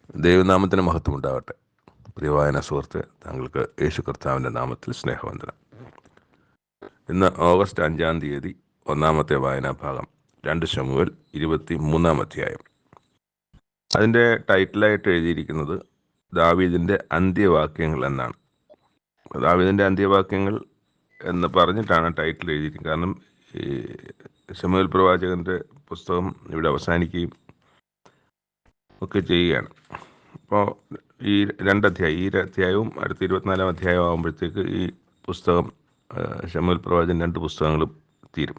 ദൈവനാമത്തിന് മഹത്വം ഉണ്ടാവട്ടെ. പ്രിയവായന സുഹൃത്ത്, താങ്കൾക്ക് യേശു കർത്താവിൻ്റെ നാമത്തിൽ സ്നേഹവന്ദനം. ഇന്ന് ഓഗസ്റ്റ് 5 തീയതി, ഒന്നാമത്തെ വായനാഭാഗം 2 ശമൂവേൽ 23 അധ്യായം. അതിൻ്റെ ടൈറ്റിലായിട്ട് എഴുതിയിരിക്കുന്നത് ദാവീദിൻ്റെ അന്ത്യവാക്യങ്ങൾ എന്നാണ്. ദാവീദിൻ്റെ അന്ത്യവാക്യങ്ങൾ എന്ന് പറഞ്ഞിട്ടാണ് ടൈറ്റിൽ എഴുതിയിരിക്കുന്നത്. കാരണം ഈ ശമൂവേൽ പ്രവാചകൻ്റെ പുസ്തകം ഇവിടെ അവസാനിക്കുകയും ഒക്കെ ചെയ്യുകയാണ്. അപ്പോൾ ഈ അധ്യായവും അടുത്ത 24 അധ്യായം ആകുമ്പോഴത്തേക്ക് ഈ പുസ്തകം ശമൂവേൽ പ്രവാചകൻ 2 പുസ്തകങ്ങളും തീരും.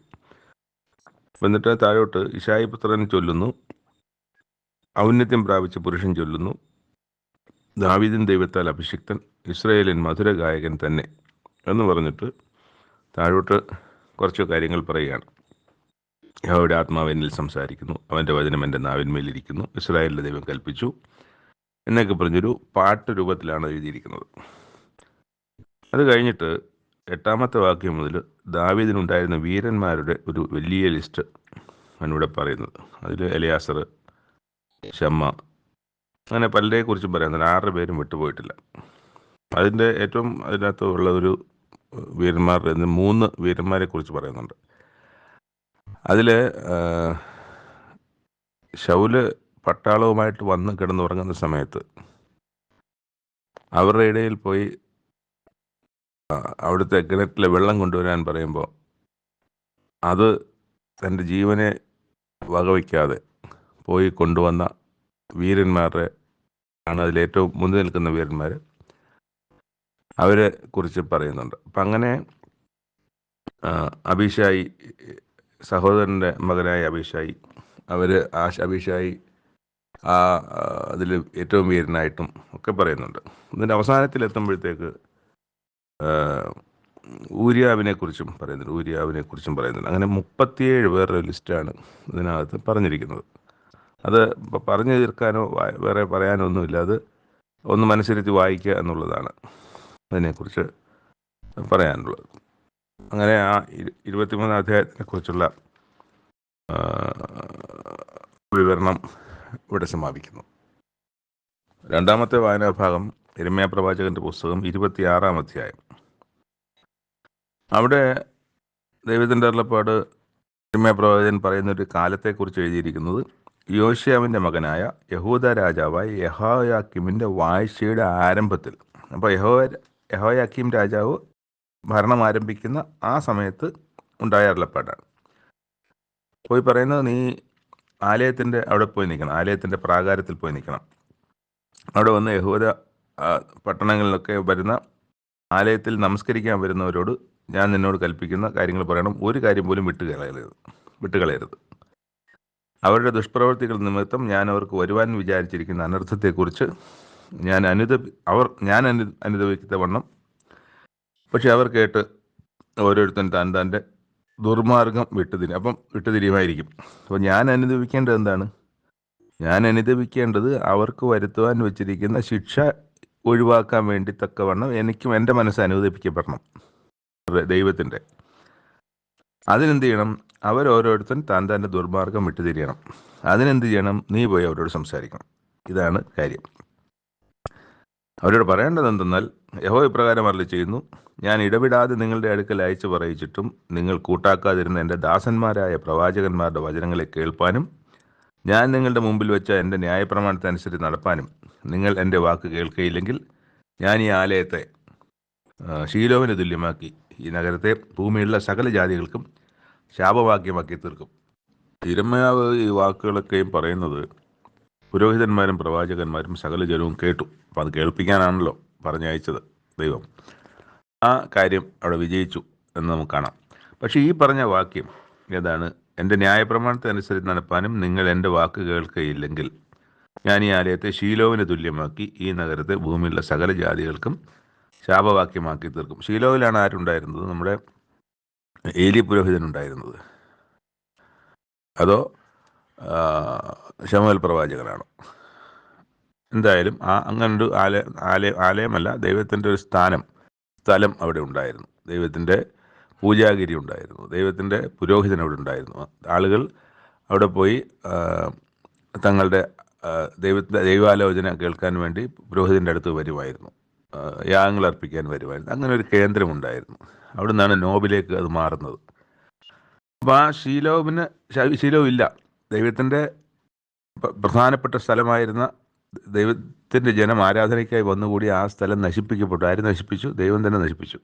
എന്നിട്ട് താഴോട്ട് ഇശായി പുത്രൻ ചൊല്ലുന്നു, ഔന്നത്യം പ്രാപിച്ച പുരുഷൻ ചൊല്ലുന്നു, ദാവീദിൻ ദൈവത്താൽ അഭിഷിക്തൻ, ഇസ്രായേലിൻ മധുര ഗായകൻ തന്നെ എന്ന് പറഞ്ഞിട്ട് താഴോട്ട് കുറച്ച് കാര്യങ്ങൾ പറയുകയാണ്. യഹോവയുടെ ആത്മാവ് എന്നിൽ സംസാരിക്കുന്നു, അവൻ്റെ വചനം എൻ്റെ നാവിന്മേലിരിക്കുന്നു, ഇസ്രായേലിൻ്റെ ദൈവം കൽപ്പിച്ചു എന്നൊക്കെ പറഞ്ഞൊരു പാട്ട് രൂപത്തിലാണ് എഴുതിയിരിക്കുന്നത്. അത് കഴിഞ്ഞിട്ട് 8-ാമത്തെ വാക്യം മുതൽ ദാവീദിനുണ്ടായിരുന്ന വീരന്മാരുടെ ഒരു വലിയ ലിസ്റ്റ് അവനിവിടെ പറയുന്നത്. അതിൽ എലയാസർ, ശമ്മ, അങ്ങനെ പലരെക്കുറിച്ചും പറയുന്നുണ്ട്. 6 പേരും വിട്ടുപോയിട്ടില്ല. അതിൻ്റെ ഏറ്റവും അതിനകത്ത് ഉള്ള ഒരു വീരന്മാരുടെ 3 വീരന്മാരെ കുറിച്ച് പറയുന്നുണ്ട്. അതിൽ ശൗല് പട്ടാളവുമായിട്ട് വന്ന് കിടന്നുറങ്ങുന്ന സമയത്ത് അവരുടെ ഇടയിൽ പോയി അവിടുത്തെ കിണറ്റിലെ വെള്ളം കൊണ്ടുവരാൻ പറയുമ്പോൾ അത് തൻ്റെ ജീവനെ വകവയ്ക്കാതെ പോയി കൊണ്ടുവന്ന വീരന്മാരുടെ ആണ് അതിലേറ്റവും മുന്നിൽ നിൽക്കുന്ന വീരന്മാർ. അവരെ കുറിച്ച് പറയുന്നുണ്ട്. അപ്പം അങ്ങനെ അബീശായി, സഹോദരൻ്റെ മകനായ അബീശായി, അബീശായി അതിൽ ഏറ്റവും വീരനായിട്ടും ഒക്കെ പറയുന്നുണ്ട്. ഇതിൻ്റെ അവസാനത്തിലെത്തുമ്പോഴത്തേക്ക് ഊരിയാവിനെ കുറിച്ചും പറയുന്നുണ്ട്. അങ്ങനെ 37 പേരുടെ ലിസ്റ്റാണ് ഇതിനകത്ത് പറഞ്ഞിരിക്കുന്നത്. അത് പറഞ്ഞു തീർക്കാനോ വേറെ പറയാനോ ഒന്നുമില്ല. അത് ഒന്ന് മനസ്സിരുത്തി വായിക്കുക എന്നുള്ളതാണ് അതിനെക്കുറിച്ച് പറയാനുള്ളത്. അങ്ങനെ ആ 23 അധ്യായത്തിനെ കുറിച്ചുള്ള വിവരണം ഇവിടെ സമാപിക്കുന്നു. 2-ാമത്തെ വായനാഭാഗം യിരെമ്യാ പ്രവാചകന്റെ പുസ്തകം 26-ാം അധ്യായം. അവിടെ ദൈവത്തിൻ്റെ അരുളപ്പാട് യിരെമ്യാ പ്രവാചകൻ പറയുന്നൊരു കാലത്തെക്കുറിച്ച് എഴുതിയിരിക്കുന്നത് യോശിയാവിൻ്റെ മകനായ യഹൂദ രാജാവായ യെഹോയാക്കീമിൻ്റെ വാഴ്ചയുടെ ആരംഭത്തിൽ. അപ്പോൾ യെഹോയാക്കീം രാജാവ് ഭരണം ആരംഭിക്കുന്ന ആ സമയത്ത് ഉണ്ടായ അരുളപ്പാടാണ്. പോയി പറയുന്നത്, നീ ആലയത്തിൻ്റെ അവിടെ പോയി നിൽക്കണം, ആലയത്തിൻ്റെ പ്രാകാരത്തിൽ പോയി നിൽക്കണം. അവിടെ വന്ന് യഹൂദ പട്ടണങ്ങളിലൊക്കെ വരുന്ന ആലയത്തിൽ നമസ്കരിക്കാൻ വരുന്നവരോട് ഞാൻ നിന്നോട് കൽപ്പിക്കുന്ന കാര്യങ്ങൾ പറയണം. ഒരു കാര്യം പോലും വിട്ടുകളയരുത്. അവരുടെ ദുഷ്പ്രവൃത്തികൾ നിമിത്തം ഞാൻ അവർക്ക് വരുവാൻ വിചാരിച്ചിരിക്കുന്ന അനർത്ഥത്തെക്കുറിച്ച് ഞാൻ അനുഭവിക്കുന്ന വണ്ണം പക്ഷെ അവർ കേട്ട് ഓരോരുത്തൻ തൻ്റെ ദുർമാർഗം വിട്ടുതിരിയുമായിരിക്കും. അപ്പോൾ ഞാൻ അനുഭവിക്കേണ്ടത് എന്താണ്? ഞാൻ അനുഭവിക്കേണ്ടത് അവർക്ക് വരുത്തുവാൻ വെച്ചിരിക്കുന്ന ശിക്ഷ ഒഴിവാക്കാൻ വേണ്ടി തക്കവണ്ണം എനിക്കും എൻ്റെ മനസ്സ് അനുവദിപ്പിക്കപ്പെടണം ദൈവത്തിൻ്റെ. അതിനെന്ത് ചെയ്യണം? അവരോരോരുത്തൻ തൻ്റെ ദുർമാർഗം വിട്ടുതിരിയണം. അതിനെന്ത് ചെയ്യണം? നീ പോയി അവരോട് സംസാരിക്കണം. ഇതാണ് കാര്യം. അവരോട് പറയേണ്ടത് എന്തെന്നാൽ, യഹോവ ഇപ്രകാരം അരുളി ചെയ്യുന്നു, ഞാൻ ഇടവിടാതെ നിങ്ങളുടെ അടുക്കൽ അയച്ചു പറയിച്ചിട്ടും നിങ്ങൾ കൂട്ടാക്കാതിരുന്ന എൻ്റെ ദാസന്മാരായ പ്രവാചകന്മാരുടെ വചനങ്ങളെ കേൾപ്പാനും ഞാൻ നിങ്ങളുടെ മുമ്പിൽ വെച്ച എൻ്റെ ന്യായപ്രമാണത്തെ അനുസരിച്ച് നടപ്പാനും നിങ്ങൾ എൻ്റെ വാക്ക് കേൾക്കുകയില്ലെങ്കിൽ ഞാൻ ഈ ആലയത്തെ ശീലോവിന് തുല്യമാക്കി ഈ നഗരത്തെ ഭൂമിയിലുള്ള സകല ജാതികൾക്കും ശാപവാക്യമാക്കി തീർക്കും. യിരെമ്യാവ് ഈ വാക്കുകളൊക്കെയും പറയുന്നത് പുരോഹിതന്മാരും പ്രവാചകന്മാരും സകല ജനവും കേട്ടു. അപ്പം അത് കേൾപ്പിക്കാനാണല്ലോ പറഞ്ഞയച്ചത് ദൈവം. ആ കാര്യം അവിടെ വിജയിച്ചു എന്ന് നമുക്ക് കാണാം. പക്ഷേ ഈ പറഞ്ഞ വാക്യം ഏതാണ്? എൻ്റെ ന്യായപ്രമാണത്തെ അനുസരിച്ച് നടപ്പാനും നിങ്ങൾ എൻ്റെ വാക്ക് കേൾക്കുകയില്ലെങ്കിൽ ഞാൻ ഈ ആലയത്തെ ശീലോവിന് തുല്യമാക്കി ഈ നഗരത്തെ ഭൂമിയിലുള്ള സകല ജാതികൾക്കും ശാപവാക്യമാക്കി തീർക്കും. ശീലോവിലാണ് ആരുണ്ടായിരുന്നത്? നമ്മുടെ ഏലി പുരോഹിതനുണ്ടായിരുന്നത്, അതോ ശമൂവേൽ പ്രവാചകനാണോ? എന്തായാലും അങ്ങനൊരു ആലയമല്ല, ദൈവത്തിൻ്റെ ഒരു സ്ഥലം അവിടെ ഉണ്ടായിരുന്നു. ദൈവത്തിൻ്റെ പൂജാഗിരി ഉണ്ടായിരുന്നു. ദൈവത്തിൻ്റെ പുരോഹിതൻ അവിടെ ഉണ്ടായിരുന്നു. ആളുകൾ അവിടെ പോയി തങ്ങളുടെ ദൈവാലോചന കേൾക്കാൻ വേണ്ടി പുരോഹിതൻ്റെ അടുത്ത് വരുമായിരുന്നു. യാഗങ്ങൾ അർപ്പിക്കാൻ വരുമായിരുന്നു. അങ്ങനെ ഒരു കേന്ദ്രമുണ്ടായിരുന്നു. അവിടെ നിന്നാണ് നോബിലേക്ക് അത് മാറുന്നത്. അപ്പോൾ ആ ശീലോ ഇല്ല. ദൈവത്തിൻ്റെ പ്രധാനപ്പെട്ട സ്ഥലമായിരുന്ന ദൈവത്തിൻ്റെ ജനം ആരാധനയ്ക്കായി വന്നുകൂടി ആ സ്ഥലം നശിപ്പിക്കപ്പെട്ടു. ആര് നശിപ്പിച്ചു? ദൈവം തന്നെ നശിപ്പിച്ചു.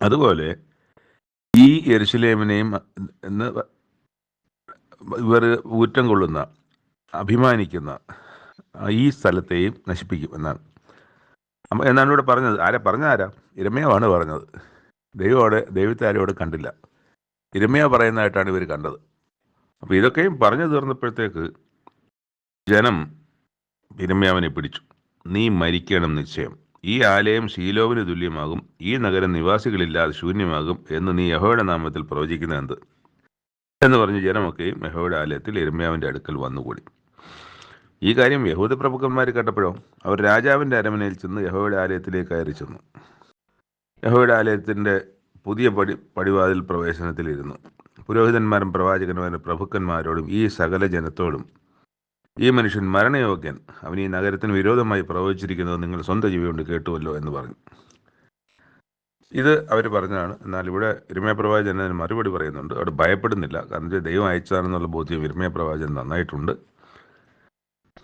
അതുപോലെ ഈ യെരുശലേമിനെയും ഇവർ ഊറ്റം കൊള്ളുന്ന, അഭിമാനിക്കുന്ന ഈ സ്ഥലത്തെയും നശിപ്പിക്കും എന്നാണ് ഇവിടെ പറഞ്ഞത്. ആരാ? യിരെമ്യാവാണ് പറഞ്ഞത്. ദൈവത്തെ ആരും ഇവിടെ കണ്ടില്ല. യിരെമ്യാ പറയുന്നതായിട്ടാണ് ഇവർ കണ്ടത്. അപ്പോൾ ഇതൊക്കെയും പറഞ്ഞു തീർന്നപ്പോഴത്തേക്ക് ജനം യിരെമ്യാവിനെ പിടിച്ചു. നീ മരിക്കണം നിശ്ചയം. ഈ ആലയം ശീലോവിന് തുല്യമാകും, ഈ നഗരം നിവാസികളില്ലാതെ ശൂന്യമാകും എന്ന് നീ യഹോവയുടെ നാമത്തിൽ പ്രവചിക്കുന്ന എന്ത് എന്ന് പറഞ്ഞ് ജനമൊക്കെയും യഹോവയുടെ ആലയത്തിൽ യിരെമ്യാവിൻ്റെ അടുക്കൽ വന്നുകൂടി. ഈ കാര്യം യഹൂദ പ്രഭുക്കന്മാർ കേട്ടപ്പോഴോ അവർ രാജാവിൻ്റെ അരമനയിൽ ചെന്ന് യഹോവയുടെ ആലയത്തിലേക്ക് കയറി ചെന്നു. യഹോവയുടെ ആലയത്തിൻ്റെ പുതിയ പടിവാതിൽ പ്രവേശനത്തിലിരുന്നു. പുരോഹിതന്മാരും പ്രവാചകന്മാരും പ്രഭുക്കന്മാരോടും ഈ സകല ജനത്തോടും, ഈ മനുഷ്യൻ മരണയോഗ്യൻ, അവൻ ഈ നഗരത്തിന് വിരോധമായി പ്രവചിച്ചിരിക്കുന്നത് നിങ്ങൾ സ്വന്തം ചെവി കൊണ്ട് കേട്ടുവല്ലോ എന്ന് പറഞ്ഞു. ഇത് അവർ പറഞ്ഞതാണ്. എന്നാൽ ഇവിടെ യിരെമ്യാ പ്രവാചകൻ അതിന് മറുപടി പറയുന്നുണ്ട്. അവിടെ ഭയപ്പെടുന്നില്ല. കാരണം ദൈവം അയച്ചതാണെന്നുള്ള ബോധ്യം യിരെമ്യാ പ്രവാചകൻ നന്നായിട്ടുണ്ട്.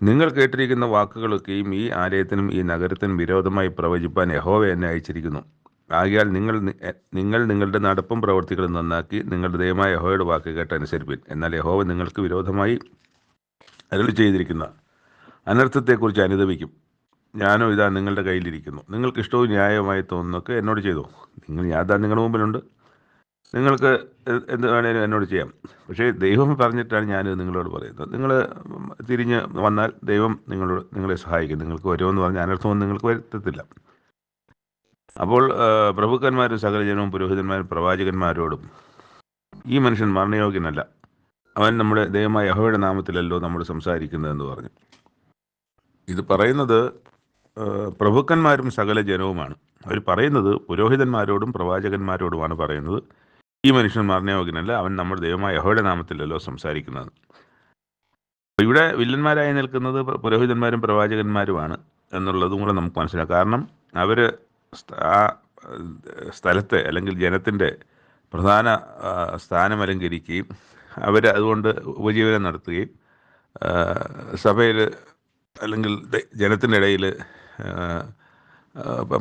നിങ്ങൾ കേട്ടിരിക്കുന്ന വാക്കുകളൊക്കെയും ഈ ആലയത്തിനും ഈ നഗരത്തിനും വിരോധമായി പ്രവചിപ്പാൻ യഹോവ എന്നെ അയച്ചിരിക്കുന്നു. ആകയാൽ നിങ്ങൾ നിങ്ങളുടെ നടപ്പും പ്രവൃത്തികളും നന്നാക്കി നിങ്ങളുടെ ദൈവമായ യഹോവയുടെ വാക്ക് കേട്ടനുസരിപ്പിൻ. എന്നാൽ യഹോവ നിങ്ങൾക്ക് വിരോധമായി അരുളി ചെയ്തിരിക്കുന്ന അനർത്ഥത്തെക്കുറിച്ച് അനുദപിക്കും. ഞാനോ ഇതാ നിങ്ങളുടെ കയ്യിലിരിക്കുന്നു. നിങ്ങൾക്ക് ഇഷ്ടവും ന്യായവുമായി തോന്നുന്നൊക്കെ എന്നോട് ചെയ്തു. ഞാൻ നിങ്ങളുടെ മുമ്പിലുണ്ട്. നിങ്ങൾക്ക് എന്ത് വേണേലും എന്നോട് ചെയ്യാം. പക്ഷേ ദൈവം പറഞ്ഞിട്ടാണ് ഞാനിത് നിങ്ങളോട് പറയുന്നത്. നിങ്ങൾ തിരിഞ്ഞ് വന്നാൽ ദൈവം നിങ്ങളെ സഹായിക്കും. നിങ്ങൾക്ക് വരുമെന്ന് പറഞ്ഞ അനർത്ഥമൊന്നും നിങ്ങൾക്ക് വരുത്തത്തില്ല. അപ്പോൾ പ്രഭുക്കന്മാരും സകല ജനവും പുരോഹിതന്മാരും പ്രവാചകന്മാരോടും, ഈ മനുഷ്യൻ മരണയോഗ്യനല്ല, അവൻ നമ്മുടെ ദൈവമായ യഹോവയുടെ നാമത്തിലല്ലോ നമ്മൾ സംസാരിക്കുന്നതെന്ന് പറഞ്ഞു. ഇത് പറയുന്നത് പ്രഭുക്കന്മാരും സകല ജനവുമാണ്. അവർ പറയുന്നത് പുരോഹിതന്മാരോടും പ്രവാചകന്മാരോടുമാണ് പറയുന്നത്. ഈ മനുഷ്യൻ മരണയോഗ്യനല്ല, അവൻ നമ്മുടെ ദൈവമായ യഹോവയുടെ നാമത്തിലല്ലോ സംസാരിക്കുന്നത്. ഇവിടെ വില്ലന്മാരായി നിൽക്കുന്നത് പുരോഹിതന്മാരും പ്രവാചകന്മാരുമാണ് എന്നുള്ളതും കൂടെ നമുക്ക് മനസ്സിലാക്കാം. കാരണം അവർ ആ സ്ഥലത്തെ അല്ലെങ്കിൽ ജനത്തിൻ്റെ പ്രധാന സ്ഥാനം അലങ്കരിക്കുകയും അവർ അതുകൊണ്ട് ഉപജീവനം നടത്തുകയും സഭയിൽ അല്ലെങ്കിൽ ജനത്തിൻ്റെ ഇടയിൽ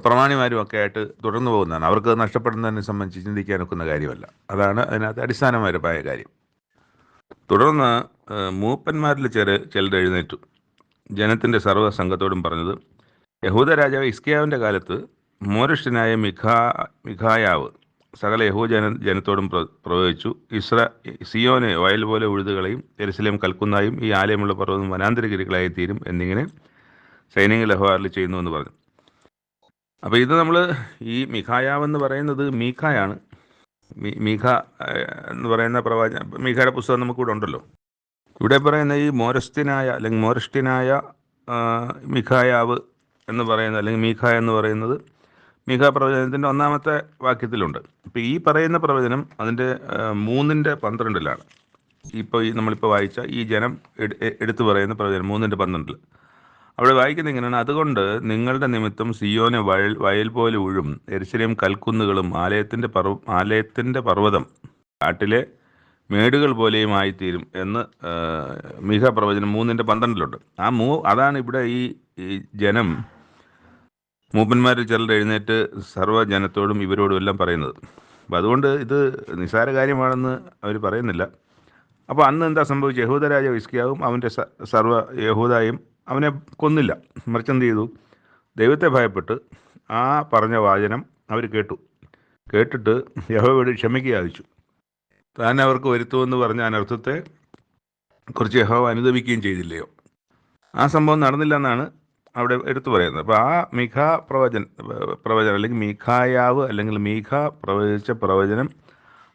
പ്രമാണിമാരും ഒക്കെ ആയിട്ട് തുടർന്നു പോകുന്നതാണ്. അവർക്ക് നഷ്ടപ്പെടുന്നതിനെ സംബന്ധിച്ച് ചിന്തിക്കാനൊക്കുന്ന കാര്യമല്ല. അതാണ് അതിനകത്ത് അടിസ്ഥാനപരമായ കാര്യം. തുടർന്ന് മൂപ്പന്മാരിൽ ചിലർ എഴുന്നേറ്റു ജനത്തിൻ്റെ സർവ്വസംഘത്തോടും പറഞ്ഞത്, യഹൂദ രാജാവ് ഹിസ്കിയാവിൻ്റെ കാലത്ത് മോരിഷ്യനായ മിഖായാവ് സകല ജനത്തോടും പ്രവചിച്ചു, സിയോനെ വയൽ പോലെ ഉഴുതുകളെയും യെരുശലേം കൽക്കുന്നായും ഈ ആലയമുള്ള പർവ്വതം വനാന്തരഗിരികളായി തീരും എന്നിങ്ങനെ സൈന്യങ്ങൾ യഹോവ അരുളി ചെയ്യുന്നു എന്ന് പറഞ്ഞു. അപ്പോൾ ഇത് നമ്മൾ ഈ മിഖായാവെന്ന് പറയുന്നത് മീഖായാണ്. മീഖ എന്ന് പറയുന്ന മീഖയുടെ പുസ്തകം നമുക്കിവിടെ ഉണ്ടല്ലോ. ഇവിടെ പറയുന്ന ഈ മോരഷ്ഠ്യനായ മിഖായാവ് എന്ന് പറയുന്നത്, അല്ലെങ്കിൽ മീഖ എന്ന് പറയുന്നത് മീഖ പ്രവചനത്തിൻ്റെ 1-ാമത്തെ വാക്യത്തിലുണ്ട്. ഇപ്പോൾ ഈ പറയുന്ന പ്രവചനം അതിൻ്റെ 3:12 ഇപ്പോൾ നമ്മളിപ്പോൾ വായിച്ച ഈ ജനം എടുത്തു പറയുന്ന പ്രവചനം 3:12 അവിടെ വായിക്കുന്നത് ഇങ്ങനെയാണ്: അതുകൊണ്ട് നിങ്ങളുടെ നിമിത്തം സിയോനെ വയൽ പോലെ ഉഴും, യെരുശലേം കൽക്കുന്നുകളും ആലയത്തിൻ്റെ പർവ്വതം കാട്ടിലെ മേടുകൾ പോലെയും ആയിത്തീരും എന്ന് മീഖ പ്രവചനം 3:12 അതാണ് ഇവിടെ ഈ ജനം മൂപ്പന്മാരിൽ ചിലർ എഴുന്നേറ്റ് സർവ്വജനത്തോടും ഇവരോടും എല്ലാം പറയുന്നത്. അപ്പം അതുകൊണ്ട് ഇത് നിസ്സാര കാര്യമാണെന്ന് അവർ പറയുന്നില്ല. അപ്പോൾ അന്ന് എന്താ സംഭവിച്ചത്? യഹൂദ രാജാവ് ഹിസ്കിയാവും അവൻ്റെ സർവ്വ യഹൂദായും അവനെ കൊന്നില്ല. മറിച്ച് എന്ത് ചെയ്തു? ദൈവത്തെ ഭയപ്പെട്ട് ആ പറഞ്ഞ വാചനം അവർ കേട്ടിട്ട് യഹോവയോട് ക്ഷമയ്ക്ക് യാചിച്ചു. താൻ അവർക്ക് വരുത്തുമെന്ന് പറഞ്ഞ അനർത്ഥത്തെ കുറിച്ച് യഹോവ അനുദപിക്കുകയും ചെയ്തില്ലയോ? ആ സംഭവം നടന്നില്ല എന്നാണ് അവിടെ എടുത്തു പറയുന്നത്. അപ്പോൾ ആ പ്രവചനം അല്ലെങ്കിൽ മീഖായാവ് അല്ലെങ്കിൽ മീഖ പ്രവചിച്ച പ്രവചനം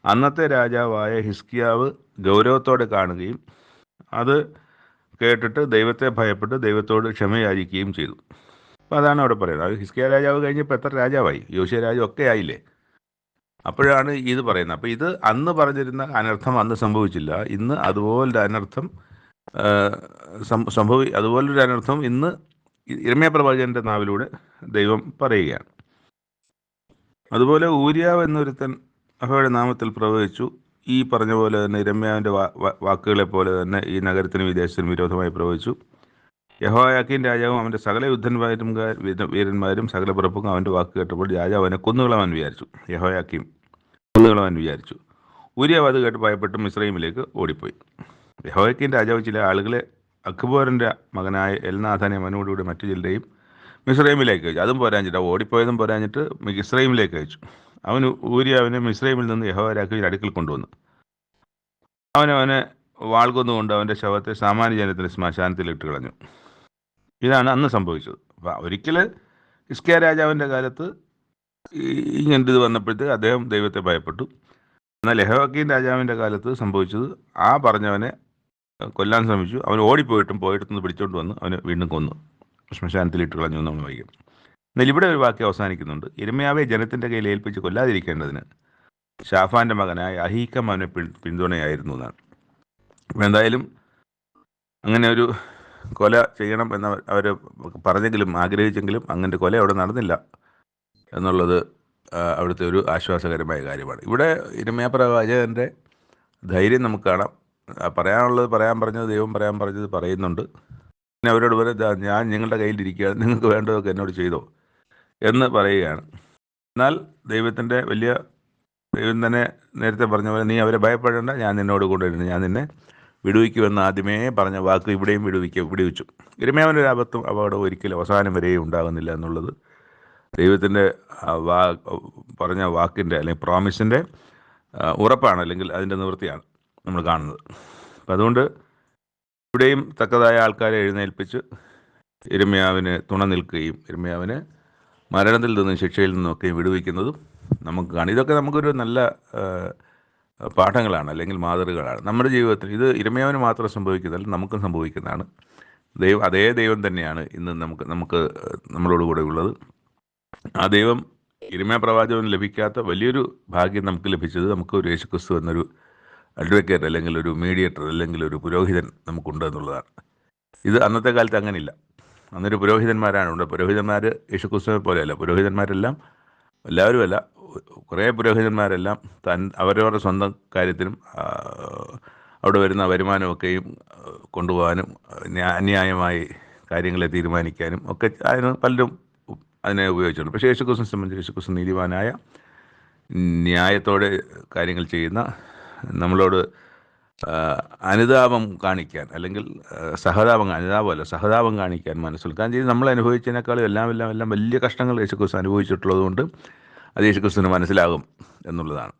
അന്നത്തെ രാജാവായ ഹിസ്കിയാവ് ഗൗരവത്തോടെ കാണുകയും അത് കേട്ടിട്ട് ദൈവത്തെ ഭയപ്പെട്ട് ദൈവത്തോട് ക്ഷമ യാചിക്കുകയും ചെയ്തു. അപ്പോൾ അതാണ് അവിടെ പറയുന്നത്. അത് ഹിസ്കിയ രാജാവ് കഴിഞ്ഞപ്പോൾ എത്ര രാജാവായി? യോശിയ രാജാവ് ഒക്കെ ആയില്ലേ? അപ്പോഴാണ് ഇത് പറയുന്നത്. അപ്പോൾ ഇത് അന്ന് പറഞ്ഞിരുന്ന അനർത്ഥം അന്ന് സംഭവിച്ചില്ല. ഇന്ന് അതുപോലൊരു അനർത്ഥം അതുപോലൊരു അനർത്ഥം ഇന്ന് യിരെമ്യാ പ്രവാചകന്റെ നാവിലൂടെ ദൈവം പറയുകയാണ്. അതുപോലെ ഊരിയാവ് എന്നൊരുത്തൻ യഹോവയുടെ നാമത്തിൽ പ്രവചിച്ചു. ഈ പറഞ്ഞ പോലെ തന്നെ യിരെമ്യാവിൻ്റെ വാക്കുകളെ പോലെ തന്നെ ഈ നഗരത്തിനും ഈ ദേശത്തിനും വിരോധമായി പ്രവചിച്ചു. യെഹോയാക്കീൻ രാജാവും അവൻ്റെ സകല വീരന്മാരും സകല പുറപ്പും അവൻ്റെ വാക്ക് കേട്ടപ്പോൾ രാജാവ് അവനെ കൊന്നുകളവാൻ വിചാരിച്ചു. യെഹോയാക്കീം കൊന്നുകളവാൻ വിചാരിച്ചു. ഊരിയാവ് അത് കേട്ട് ഭയപ്പെട്ട് മിസ്രയീമിലേക്ക് ഓടിപ്പോയി. യെഹോയാക്കീൻ രാജാവ് ചില ആളുകളെ അക്ബോറിൻ്റെ മകനായ എൽനാഥാനെ അവനോടുകൂടി മറ്റു ചിലരെയും മിസ്രയീമിലേക്ക് അയച്ചു. അതും പോരാഞ്ഞിട്ട് ഓടിപ്പോയതും പോരാഞ്ഞിട്ട് മിസ്രയീമിലേക്ക് അയച്ചു. അവന് ഊരിയാവിനെ മിസ്രയീമിൽ നിന്ന് യഹോവയാക്കീൻ അടുക്കൽ കൊണ്ടുവന്നു. അവനെ വാൾ കൊന്നുകൊണ്ട് അവൻ്റെ ശവത്തെ സാമാന്യ ജനത്തിന് ശ്മശാനത്തിൽ ഇട്ട് കളഞ്ഞു. ഇതാണ് അന്ന് സംഭവിച്ചത്. ഒരിക്കൽ ഹിസ്കിയാ രാജാവിൻ്റെ കാലത്ത് ഇങ്ങനത്തെ ഇത് വന്നപ്പോഴത്തേക്ക് അദ്ദേഹം ദൈവത്തെ ഭയപ്പെട്ടു. എന്നാൽ യെഹോയാക്കീൻ രാജാവിൻ്റെ കാലത്ത് സംഭവിച്ചത് ആ പറഞ്ഞവനെ കൊല്ലാൻ ശ്രമിച്ചു. അവൻ പോയിടത്തുനിന്ന് പിടിച്ചോണ്ട് വന്ന് അവനെ വീണ്ടും കൊന്നു ശ്മശാനത്തിൽ ഇട്ട് കളഞ്ഞു എന്ന് നമ്മൾ വായിക്കും. എന്നാൽ ഇവിടെ ഒരു വാക്യം അവസാനിക്കുന്നുണ്ട്. യിരെമ്യാവെ ജനത്തിൻ്റെ കയ്യിൽ ഏൽപ്പിച്ച് കൊല്ലാതിരിക്കേണ്ടതിന് ഷാഫാൻ്റെ മകനായ അഹീക്കാം അവനെ പിന്തുണയായിരുന്നു എന്നാണ്. അപ്പം എന്തായാലും അങ്ങനെ ഒരു കൊല ചെയ്യണം എന്ന് അവർ പറഞ്ഞെങ്കിലും ആഗ്രഹിച്ചെങ്കിലും അങ്ങനത്തെ കൊല അവിടെ നടന്നില്ല എന്നുള്ളത് അവിടുത്തെ ഒരു ആശ്വാസകരമായ കാര്യമാണ്. ഇവിടെ യിരെമ്യാ പ്രവാചകൻ്റെ ധൈര്യം നമുക്ക് കാണാം. പറയാനുള്ളത് പറയാൻ പറഞ്ഞത് ദൈവം പറയാൻ പറഞ്ഞത് പറയുന്നുണ്ട്. പിന്നെ അവരോട് പറയാം, ഞാൻ നിങ്ങളുടെ കയ്യിലിരിക്കുകയാണ്, നിങ്ങൾക്ക് വേണ്ടതൊക്കെ എന്നോട് ചെയ്തോ എന്ന് പറയുകയാണ്. എന്നാൽ ദൈവം തന്നെ നേരത്തെ പറഞ്ഞ പോലെ നീ അവരെ ഭയപ്പെടേണ്ട, ഞാൻ നിന്നോട് കൂടെ ഇരുന്ന് ഞാൻ നിന്നെ വിടുവിക്കുമെന്ന് ആദ്യമേ പറഞ്ഞ വാക്ക് ഇവിടെയും വിടുവിച്ചു. യിരെമ്യാവിൻ്റെ ഒരു അപകടം ഒരിക്കലും അവസാനം വരെയും ഉണ്ടാകുന്നില്ല എന്നുള്ളത് ദൈവത്തിൻ്റെ പറഞ്ഞ വാക്കിൻ്റെ അല്ലെങ്കിൽ പ്രോമിസിൻ്റെ ഉറപ്പാണ്, അല്ലെങ്കിൽ അതിൻ്റെ നിവൃത്തിയാണ് നമ്മൾ കാണുന്നത്. അപ്പം അതുകൊണ്ട് ഇവിടെയും തക്കതായ ആൾക്കാരെ എഴുന്നേൽപ്പിച്ച് യിരെമ്യാവിന് തുണ നിൽക്കുകയും യിരെമ്യാവിനെ മരണത്തിൽ നിന്നും ശിക്ഷയിൽ നിന്നൊക്കെ വിടുവിക്കുന്നതും നമുക്ക് കാണാം. ഇതൊക്കെ നമുക്കൊരു നല്ല പാഠങ്ങളാണ്, അല്ലെങ്കിൽ മാതൃകകളാണ് നമ്മുടെ ജീവിതത്തിൽ. ഇത് യിരെമ്യാവിന് മാത്രം സംഭവിക്കുന്നതല്ല, നമുക്കും സംഭവിക്കുന്നതാണ്. അതേ ദൈവം തന്നെയാണ് ഇന്ന് നമുക്ക് നമ്മളോട് കൂടെ ഉള്ളത്. ആ ദൈവം യിരെമ്യാ പ്രവാചകന് ലഭിക്കാത്ത വലിയൊരു ഭാഗ്യം നമുക്ക് ലഭിച്ചത് നമുക്ക് ഒരു യേശുക്രിസ്തു എന്നൊരു അഡ്വക്കേറ്റ് അല്ലെങ്കിൽ ഒരു മീഡിയേറ്റർ അല്ലെങ്കിൽ ഒരു പുരോഹിതൻ നമുക്കുണ്ട് എന്നുള്ളതാണ്. ഇത് അന്നത്തെ കാലത്ത് അങ്ങനെയില്ല. അന്നൊരു പുരോഹിതന്മാരാണ്. പുരോഹിതന്മാർ യേശുക്രിസ്തുവിനെ പോലെയല്ല. പുരോഹിതന്മാരെല്ലാം എല്ലാവരുമല്ല, കുറേ പുരോഹിതന്മാരെല്ലാം അവരവരുടെ സ്വന്തം കാര്യത്തിനും അവിടെ വരുന്ന വരുമാനമൊക്കെയും കൊണ്ടുപോകാനും അന്യായമായി കാര്യങ്ങളെ തീരുമാനിക്കാനും ഒക്കെ പലരും അതിനെ ഉപയോഗിച്ചിട്ടുണ്ട്. പക്ഷേ യേശുക്രിസ്തുവിനെ സംബന്ധിച്ച് യേശുക്രിസ്തു നീതിമാനായ ന്യായത്തോടെ കാര്യങ്ങൾ ചെയ്യുന്ന, നമ്മളോട് അനുതാപം കാണിക്കാൻ അല്ലെങ്കിൽ സഹതാപം കാണിക്കാൻ മനസ്സിൽ. കാരണം നമ്മൾ അനുഭവിച്ചതിനേക്കാളും എല്ലാം വലിയ കഷ്ടങ്ങൾ യേശുക്രിസ്തു അനുഭവിച്ചിട്ടുള്ളത് കൊണ്ട് അത് യേശുക്രിസ്തുവിന് മനസ്സിലാകും എന്നുള്ളതാണ്.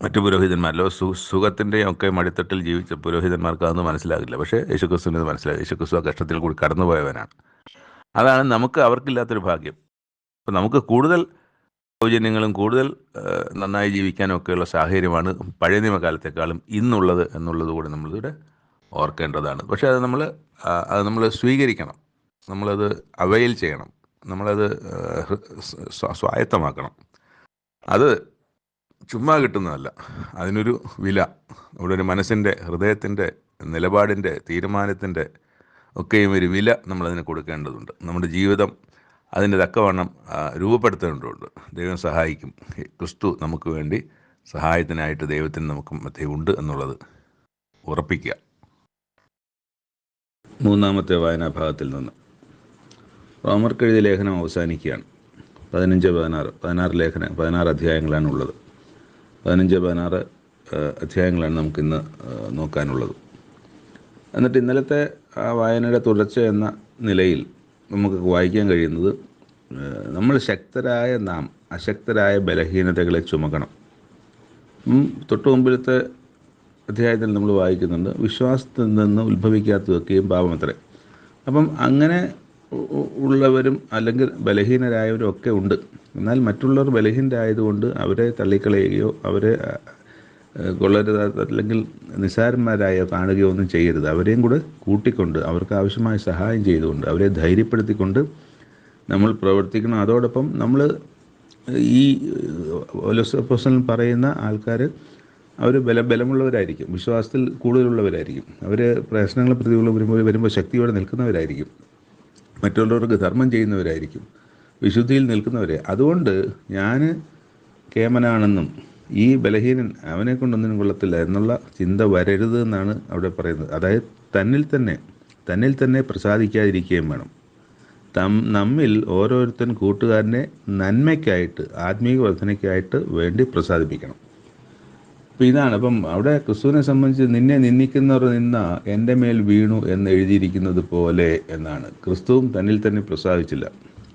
മറ്റു പുരോഹിതന്മാരല്ലോ സുഖത്തിൻ്റെയും ഒക്കെ മടിത്തട്ടിൽ ജീവിച്ച പുരോഹിതന്മാർക്ക് അതൊന്നും മനസ്സിലാകില്ല. പക്ഷേ യേശുക്രിസ്തുവിന് ഇത് മനസ്സിലാകും. യേശുക്രിസ്തു ആ കഷ്ടത്തിൽ കൂടി കടന്നുപോയവനാണ്. അതാണ് അവർക്കില്ലാത്തൊരു ഭാഗ്യം. അപ്പം നമുക്ക് കൂടുതൽ സൗജന്യങ്ങളും കൂടുതൽ നന്നായി ജീവിക്കാനും ഒക്കെയുള്ള സാഹചര്യമാണ് പഴയ നിയമകാലത്തെക്കാളും ഇന്നുള്ളത് എന്നുള്ളത് കൂടി നമ്മളിവിടെ ഓർക്കേണ്ടതാണ്. പക്ഷേ അത് നമ്മൾ സ്വീകരിക്കണം, നമ്മളത് അവയിൽ ചെയ്യണം, നമ്മളത് സ്വായത്തമാക്കണം. അത് ചുമ്മാ കിട്ടുന്നതല്ല, അതിനൊരു വില, നമ്മുടെ ഒരു മനസ്സിൻ്റെ, ഹൃദയത്തിൻ്റെ, നിലപാടിൻ്റെ, തീരുമാനത്തിൻ്റെ ഒക്കെയും ഒരു വില നമ്മളതിന് കൊടുക്കേണ്ടതുണ്ട്. നമ്മുടെ ജീവിതം അതിൻ്റെ തക്കവണ്ണം രൂപപ്പെടുത്തേണ്ടതുണ്ട്. ദൈവം സഹായിക്കും. ക്രിസ്തു നമുക്ക് വേണ്ടി സഹായത്തിനായിട്ട് ദൈവത്തിന് നമുക്ക് മധ്യേ ഉണ്ട് എന്നുള്ളത് ഉറപ്പിക്കുക. മൂന്നാമത്തെ വായനാഭാഗത്തിൽ നിന്ന് റോമർക്കെഴുതിയ ലേഖനം അവസാനിക്കുകയാണ്. 16 അധ്യായങ്ങളാണ് ഉള്ളത്. 15-16 അധ്യായങ്ങളാണ് നമുക്കിന്ന് നോക്കാനുള്ളത്. എന്നിട്ട് ഇന്നലത്തെ ആ വായനയുടെ തുടർച്ച എന്ന നിലയിൽ നമുക്ക് വായിക്കാൻ കഴിയുന്നത്, നമ്മൾ ശക്തരായ നാം അശക്തരായ ബലഹീനതകളെ ചുമക്കണം. തൊട്ട് മുമ്പിലത്തെ അധ്യായത്തിൽ നമ്മൾ വായിക്കുന്നുണ്ട്, വിശ്വാസത്തിൽ നിന്ന് ഉത്ഭവിക്കാത്തതൊക്കെയും പാപമത്രേ. അപ്പം അങ്ങനെ ഉള്ളവരും അല്ലെങ്കിൽ ബലഹീനരായവരും ഒക്കെ ഉണ്ട്. എന്നാൽ മറ്റുള്ളവർ ബലഹീനരായതുകൊണ്ട് അവരെ തള്ളിക്കളയുകയോ അവരെ കൊള്ളരുതാത്ത അല്ലെങ്കിൽ നിസ്സാരന്മാരായോ കാണുകയോ ഒന്നും ചെയ്യരുത്. അവരെയും കൂടെ കൂട്ടിക്കൊണ്ട് അവർക്ക് ആവശ്യമായ സഹായം ചെയ്തുകൊണ്ട് അവരെ ധൈര്യപ്പെടുത്തിക്കൊണ്ട് നമ്മൾ പ്രവർത്തിക്കണം. അതോടൊപ്പം നമ്മൾ ഈ പൗലോസ് അപ്പോസ്തലൻ പറയുന്ന ആൾക്കാർ അവർ ബലമുള്ളവരായിരിക്കും, വിശ്വാസത്തിൽ കൂടുതലുള്ളവരായിരിക്കും, അവർ പ്രശ്നങ്ങൾ പ്രതികൂലം വരുമ്പോൾ ശക്തിയോടെ നിൽക്കുന്നവരായിരിക്കും, മറ്റുള്ളവർക്ക് ധർമ്മം ചെയ്യുന്നവരായിരിക്കും, വിശുദ്ധിയിൽ നിൽക്കുന്നവരെ. അതുകൊണ്ട് ഞാൻ കേമനാണെന്നും ഈ ബലഹീനൻ അവനെ കൊണ്ടൊന്നിനും കൊള്ളത്തില്ല എന്നുള്ള ചിന്ത വരരുത് എന്നാണ് അവിടെ പറയുന്നത്. അതായത് തന്നിൽ തന്നെ പ്രസാദിക്കാതിരിക്കുകയും വേണം. നമ്മിൽ ഓരോരുത്തൻ കൂട്ടുകാരനെ നന്മയ്ക്കായിട്ട്, ആത്മീയ വർധനയ്ക്കായിട്ട് വേണ്ടി പ്രസാദിപ്പിക്കണം. അപ്പം ഇതാണ്. അപ്പം അവിടെ ക്രിസ്തുവിനെ സംബന്ധിച്ച് നിന്നെ നിന്ദിക്കുന്നവർ നിന്ന എൻ്റെ മേൽ വീണു എന്ന് എഴുതിയിരിക്കുന്നത് പോലെ എന്നാണ്. ക്രിസ്തുവും തന്നിൽ തന്നെ പ്രസാദിച്ചില്ല.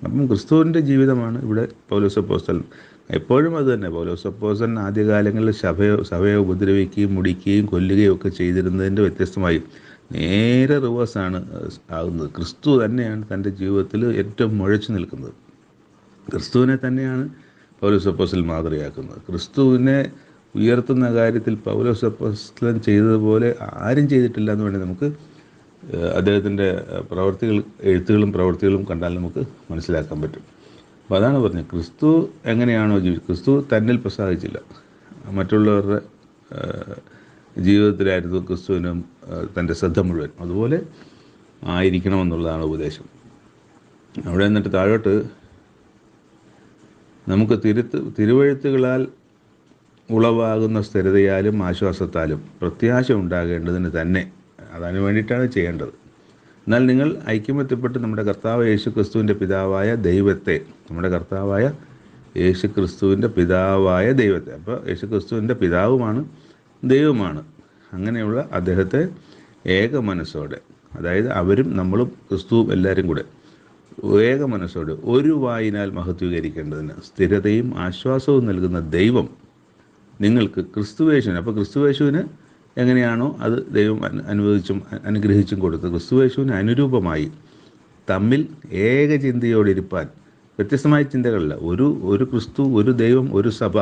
അപ്പം ക്രിസ്തുവിൻ്റെ ജീവിതമാണ് ഇവിടെ പൗലോസ് അപ്പോസ്തലൻ. എപ്പോഴും അത് തന്നെ. പൗലോസ് അപ്പോസ്തലൻ ആദ്യകാലങ്ങളിൽ സഭയെ ഉപദ്രവിക്കുകയും മുടിക്കുകയും കൊല്ലുകയും ഒക്കെ ചെയ്തിരുന്നതിൻ്റെ വ്യത്യസ്തമായി നേരെ റിവേഴ്സാണ് ആകുന്നത്. ക്രിസ്തു തന്നെയാണ് തൻ്റെ ജീവിതത്തിൽ ഏറ്റവും മുഴച്ചു നിൽക്കുന്നത്. ക്രിസ്തുവിനെ തന്നെയാണ് പൗലോസ് അപ്പോസ്തലൻ മാതൃകയാക്കുന്നത്. ക്രിസ്തുവിനെ ഉയർത്തുന്ന കാര്യത്തിൽ പൗലോസ് അപ്പോസ്തലൻ ചെയ്തതുപോലെ ആരും ചെയ്തിട്ടില്ല എന്ന് വേണമെങ്കിൽ നമുക്ക് അദ്ദേഹത്തിൻ്റെ എഴുത്തുകളും പ്രവൃത്തികളും കണ്ടാൽ നമുക്ക് മനസ്സിലാക്കാൻ പറ്റും. അപ്പോൾ അതാണ് പറഞ്ഞത്, ക്രിസ്തു എങ്ങനെയാണോ ക്രിസ്തു തന്നിൽ പ്രസാദിച്ചില്ല, മറ്റുള്ളവരുടെ ജീവിതത്തിലായിരുന്നു ക്രിസ്തുവിനും തൻ്റെ ശ്രദ്ധ മുഴുവൻ. അതുപോലെ ആയിരിക്കണമെന്നുള്ളതാണ് ഉപദേശം. അവിടെ നിന്നിട്ട് താഴോട്ട് നമുക്ക് തിരുവെഴുത്തുകളാൽ ഉളവാകുന്ന സ്ഥിരതയാലും ആശ്വാസത്താലും പ്രത്യാശ ഉണ്ടാകേണ്ടതിന് തന്നെ, അതിനു വേണ്ടിയിട്ടാണ് ചെയ്യേണ്ടത്. എന്നാൽ നിങ്ങൾ ഐക്യമത്യപ്പെട്ട് നമ്മുടെ കർത്താവ് യേശു ക്രിസ്തുവിൻ്റെ പിതാവായ ദൈവത്തെ, അപ്പോൾ യേശു ക്രിസ്തുവിൻ്റെ പിതാവുമാണ് ദൈവമാണ്, അങ്ങനെയുള്ള അദ്ദേഹത്തെ ഏക മനസ്സോടെ, അതായത് അവരും നമ്മളും ക്രിസ്തുവും എല്ലാവരും കൂടെ ഏക മനസ്സോടെ ഒരു വായിനാൽ മഹത്വീകരിക്കേണ്ടതിന് സ്ഥിരതയും ആശ്വാസവും നൽകുന്ന ദൈവം നിങ്ങൾക്ക് ക്രിസ്തുവേശുവിന്, അപ്പോൾ ക്രിസ്തുവേശുവിന് എങ്ങനെയാണോ അത് ദൈവം അനുഗ്രഹിച്ചും കൊടുത്തത്, ക്രിസ്തുവേശുവിന് അനുരൂപമായി തമ്മിൽ ഏക ചിന്തയോടിരിപ്പാൻ, വ്യത്യസ്തമായ ചിന്തകളില്ല, ഒരു ക്രിസ്തു, ഒരു ദൈവം, ഒരു സഭ,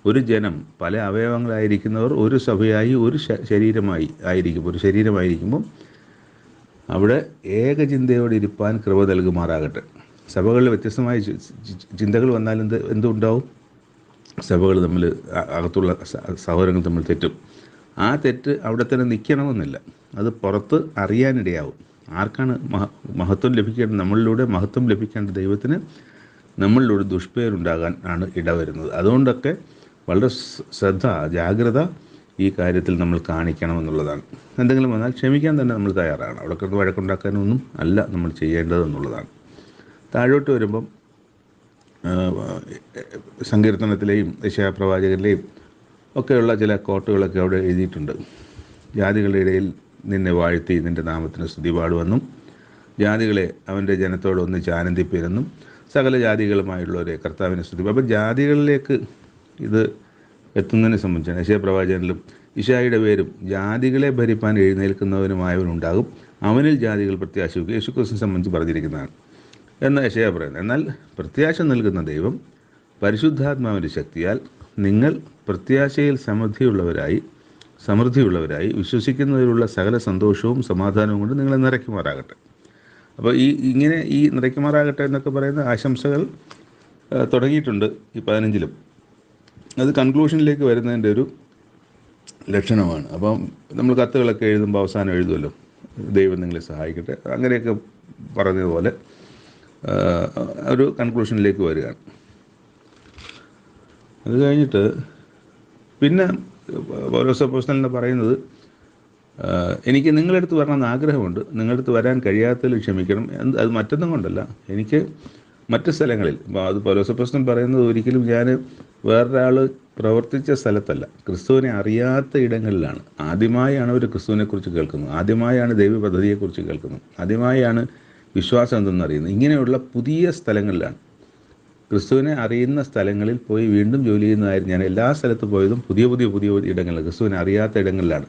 ഒരു ജനം, പല അവയവങ്ങളായിരിക്കുന്നവർ ഒരു സഭയായി ഒരു ശരീരമായിരിക്കുമ്പോൾ അവിടെ ഏകചിന്തയോടിരിപ്പാൻ കൃപ നൽകുമാറാകട്ടെ. സഭകളിൽ വ്യത്യസ്തമായ ചിന്തകൾ വന്നാൽ എന്തുണ്ടാവും? സഭകൾ തമ്മിൽ, അകത്തുള്ള സഹോദരങ്ങൾ തമ്മിൽ തെറ്റും. ആ തെറ്റ് അവിടെ തന്നെ നിൽക്കണമെന്നില്ല, അത് പുറത്ത് അറിയാനിടയാവും. ആർക്കാണ് മഹത്വം ലഭിക്കേണ്ടത്? നമ്മളിലൂടെ മഹത്വം ലഭിക്കേണ്ട ദൈവത്തിന് നമ്മളിലൂടെ ദുഷ്പേരുണ്ടാകാൻ ആണ് ഇടവരുന്നത്. അതുകൊണ്ടൊക്കെ വളരെ ജാഗ്രത ഈ കാര്യത്തിൽ നമ്മൾ കാണിക്കണമെന്നുള്ളതാണ്. എന്തെങ്കിലും വന്നാൽ ക്ഷമിക്കാൻ തന്നെ നമ്മൾ തയ്യാറാണ്. അവിടെ കിടന്ന് വഴക്കുണ്ടാക്കാനൊന്നും അല്ല നമ്മൾ ചെയ്യേണ്ടതെന്നുള്ളതാണ്. താഴോട്ട് വരുമ്പം സങ്കീർത്തനത്തിലെയും യെശയ്യാപ്രവാചകനിലെയും ഒക്കെയുള്ള ചില കോട്ടുകളൊക്കെ അവിടെ എഴുതിയിട്ടുണ്ട്. ജാതികളുടെ ഇടയിൽ നിന്നെ വാഴ്ത്തി നിൻ്റെ നാമത്തിന് സ്തുതി പാടുവെന്നും, ജാതികളെ അവൻ്റെ ജനത്തോട് ഒന്നിച്ച് ആനന്ദിപ്പിരെന്നും, സകല ജാതികളുമായുള്ളവരെ കർത്താവിനെ സ്തുതി. അപ്പം ജാതികളിലേക്ക് ഇത് എത്തുന്നതിനെ സംബന്ധിച്ചാണ് യെശയ്യാപ്രവാചകനിലും ഇശായിയുടെ പേരും ജാതികളെ ഭരിപ്പാൻ എഴുന്നേൽക്കുന്നവനുമായവനുണ്ടാകും, അവനിൽ ജാതികൾ പ്രത്യാശ വയ്ക്കും, യേശുക്രിസ്തുവിനെ സംബന്ധിച്ച് പറഞ്ഞിരിക്കുന്നതാണ് എന്ന് യെശയ്യാ പറയുന്നത്. എന്നാൽ പ്രത്യാശ നൽകുന്ന ദൈവം പരിശുദ്ധാത്മാവിൻ്റെ ശക്തിയാൽ നിങ്ങൾ പ്രത്യാശയിൽ സമൃദ്ധിയുള്ളവരായി വിശ്വസിക്കുന്നതിലുള്ള സകല സന്തോഷവും സമാധാനവും കൊണ്ട് നിങ്ങളെ നിറയ്ക്കുമാറാകട്ടെ. അപ്പോൾ ഇങ്ങനെ നിറയ്ക്കുമാറാകട്ടെ എന്നൊക്കെ പറയുന്ന ആശംസകൾ തുടങ്ങിയിട്ടുണ്ട് ഈ 15-ലും. അത് കൺക്ലൂഷനിലേക്ക് വരുന്നതിൻ്റെ ഒരു ലക്ഷണമാണ്. അപ്പം നമ്മൾ കത്തുകളൊക്കെ എഴുതുമ്പോൾ അവസാനം എഴുതുമല്ലോ, ദൈവം നിങ്ങളെ സഹായിക്കട്ടെ, അങ്ങനെയൊക്കെ പറഞ്ഞതുപോലെ ഒരു കൺക്ലൂഷനിലേക്ക് വരികയാണ്. അത് കഴിഞ്ഞിട്ട് പിന്നെ പൗലോസ് അപ്പോസ്തലൻ പറയുന്നത്, എനിക്ക് നിങ്ങളുടെ അടുത്ത് വരണമെന്ന് ആഗ്രഹമുണ്ട്, നിങ്ങളുടെ അടുത്ത് വരാൻ കഴിയാത്തതിൽ ക്ഷമിക്കണം. അത് മറ്റൊന്നും കൊണ്ടല്ല, എനിക്ക് മറ്റ് സ്ഥലങ്ങളിൽ, അത് പൗലോസ് അപ്പോസ്തലൻ പറയുന്നത് ഒരിക്കലും ഞാൻ വേറൊരാൾ പ്രവർത്തിച്ച സ്ഥലത്തല്ല, ക്രിസ്തുവിനെ അറിയാത്ത ഇടങ്ങളിലാണ്. ആദ്യമായാണ് അവർ ക്രിസ്തുവിനെക്കുറിച്ച് കേൾക്കുന്നത്, ആദ്യമായാണ് ദൈവ പദ്ധതിയെക്കുറിച്ച് കേൾക്കുന്നത്, ആദ്യമായാണ് വിശ്വാസം എന്തെന്നറിയുന്നത്. ഇങ്ങനെയുള്ള പുതിയ സ്ഥലങ്ങളിലാണ്, ക്രിസ്തുവിനെ അറിയുന്ന സ്ഥലങ്ങളിൽ പോയി വീണ്ടും ജോലി ചെയ്യുന്നതായിരുന്നു. ഞാൻ എല്ലാ സ്ഥലത്തും പോയതും പുതിയ ഇടങ്ങളിൽ, ക്രിസ്തുവിനെ അറിയാത്ത ഇടങ്ങളിലാണ്.